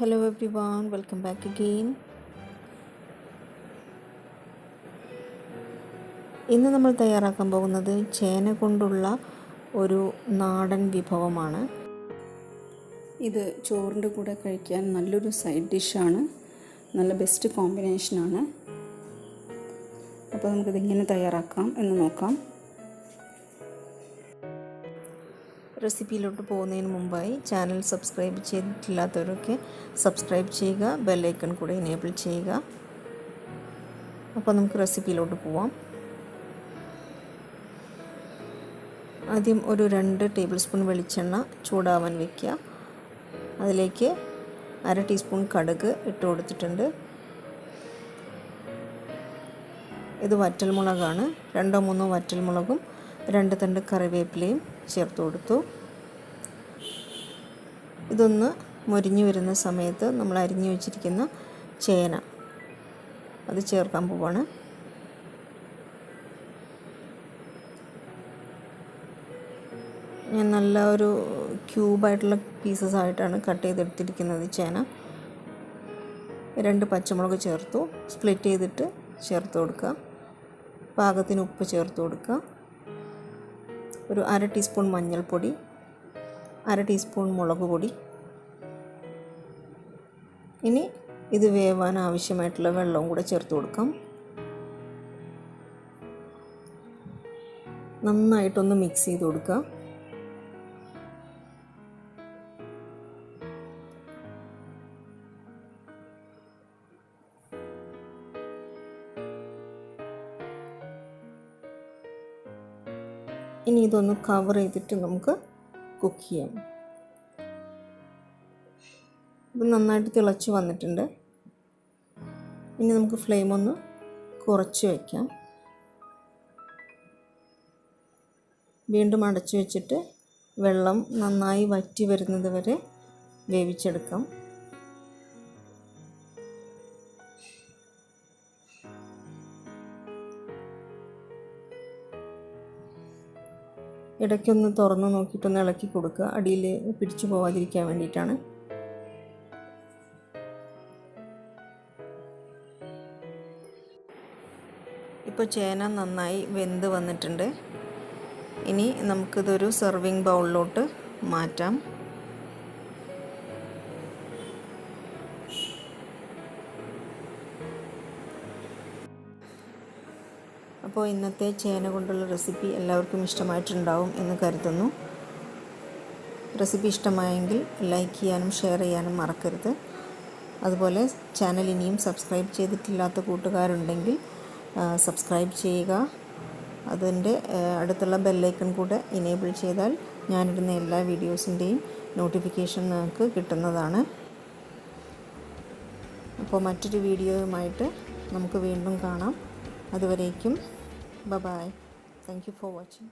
Hello everyone, welcome back again. ഇന്ന് നമ്മൾ തയ്യാറാക്കാൻ പോകുന്നത് ചേന കൊണ്ടുള്ള ഒരു നാടൻ വിഭവമാണ്. ഇത് ചോറിൻ്റെ കൂടെ കഴിക്കാൻ നല്ലൊരു സൈഡ് ഡിഷാണ്, നല്ല ബെസ്റ്റ് കോമ്പിനേഷനാണ്. അപ്പോൾ നമുക്കിതെങ്ങനെ തയ്യാറാക്കാം എന്ന് നോക്കാം. റെസിപ്പിയിലോട്ട് പോകുന്നതിന് മുമ്പായി ചാനൽ സബ്സ്ക്രൈബ് ചെയ്തിട്ടില്ലാത്തവരൊക്കെ സബ്സ്ക്രൈബ് ചെയ്യുക, ബെല്ലൈക്കൺ കൂടെ എനേബിൾ ചെയ്യുക. അപ്പോൾ നമുക്ക് റെസിപ്പിയിലോട്ട് പോവാം. ആദ്യം ഒരു 2 ടേബിൾ സ്പൂൺ വെളിച്ചെണ്ണ ചൂടാവാൻ വയ്ക്കുക. അതിലേക്ക് 1/2 ടീസ്പൂൺ കടുക് ഇട്ട് കൊടുത്തിട്ടുണ്ട്. ഇത് വറ്റൽമുളകാണ്. 2-3 വറ്റൽമുളകും 2 തണ്ട് കറിവേപ്പിലയും ചേർത്ത് കൊടുത്തു. ഇതൊന്ന് മൊരിഞ്ഞു വരുന്ന സമയത്ത് നമ്മൾ അരിഞ്ഞു വെച്ചിരിക്കുന്ന ചേന അത് ചേർക്കാൻ പോവാണ്. ഞാൻ നല്ല ഒരു ക്യൂബായിട്ടുള്ള പീസസ് ആയിട്ടാണ് കട്ട് ചെയ്തെടുത്തിരിക്കുന്നത് ചേന. 2 പച്ചമുളക് ചേർത്തു, സ്പ്ലിറ്റ് ചെയ്തിട്ട് ചേർത്ത് കൊടുക്കുക. പാകത്തിന് ഉപ്പ് ചേർത്ത് കൊടുക്കുക. ഒരു 1/2 ടീസ്പൂൺ മഞ്ഞൾപ്പൊടി, 1/2 ടീസ്പൂൺ മുളക് പൊടി. ഇനി ഇത് വേവാൻ ആവശ്യമായിട്ടുള്ള വെള്ളവും കൂടെ ചേർത്ത് കൊടുക്കാം. നന്നായിട്ടൊന്ന് മിക്സ് ചെയ്ത് കൊടുക്കുക. ഇനി ഇതൊന്ന് കവർ ചെയ്തിട്ട് നമുക്ക് കുക്ക് ചെയ്യാം. ഇത് നന്നായിട്ട് തിളച്ച് വന്നിട്ടുണ്ട്. ഇനി നമുക്ക് ഫ്ലെയിം ഒന്ന് കുറച്ച് വയ്ക്കാം. വീണ്ടും അടച്ചു വെച്ചിട്ട് വെള്ളം നന്നായി വറ്റി വരുന്നത് വരെ വേവിച്ചെടുക്കാം. ഇടയ്ക്കൊന്ന് തുറന്ന് നോക്കിയിട്ടൊന്ന് ഇളക്കി കൊടുക്കുക. അടിയിൽ പിടിച്ചു പോവാതിരിക്കാൻ വേണ്ടിയിട്ടാണ്. ഇപ്പോൾ ചേന നന്നായി വെന്ത് വന്നിട്ടുണ്ട്. ഇനി നമുക്കിതൊരു സെർവിങ് ബൗളിലോട്ട് മാറ്റാം. അപ്പോൾ ഇന്നത്തെ ചേന കൊണ്ടുള്ള റെസിപ്പി എല്ലാവർക്കും ഇഷ്ടമായിട്ടുണ്ടാവും എന്ന് കരുതുന്നു. റെസിപ്പി ഇഷ്ടമായെങ്കിൽ ലൈക്ക് ചെയ്യാനും ഷെയർ ചെയ്യാനും മറക്കരുത്. അതുപോലെ ചാനൽ ഇനിയും സബ്സ്ക്രൈബ് ചെയ്തിട്ടില്ലാത്ത കൂട്ടുകാരുണ്ടെങ്കിൽ സബ്സ്ക്രൈബ് ചെയ്യുക. അതിൻ്റെ അടുത്തുള്ള ബെല്ലൈക്കൺ കൂടെ എനേബിൾ ചെയ്താൽ ഞാനിടുന്ന എല്ലാ വീഡിയോസിൻ്റെയും നോട്ടിഫിക്കേഷൻ നിങ്ങൾക്ക് കിട്ടുന്നതാണ്. അപ്പോൾ മറ്റൊരു വീഡിയോയുമായിട്ട് നമുക്ക് വീണ്ടും കാണാം. അതുവരേക്കും bye bye. Thank you for watching.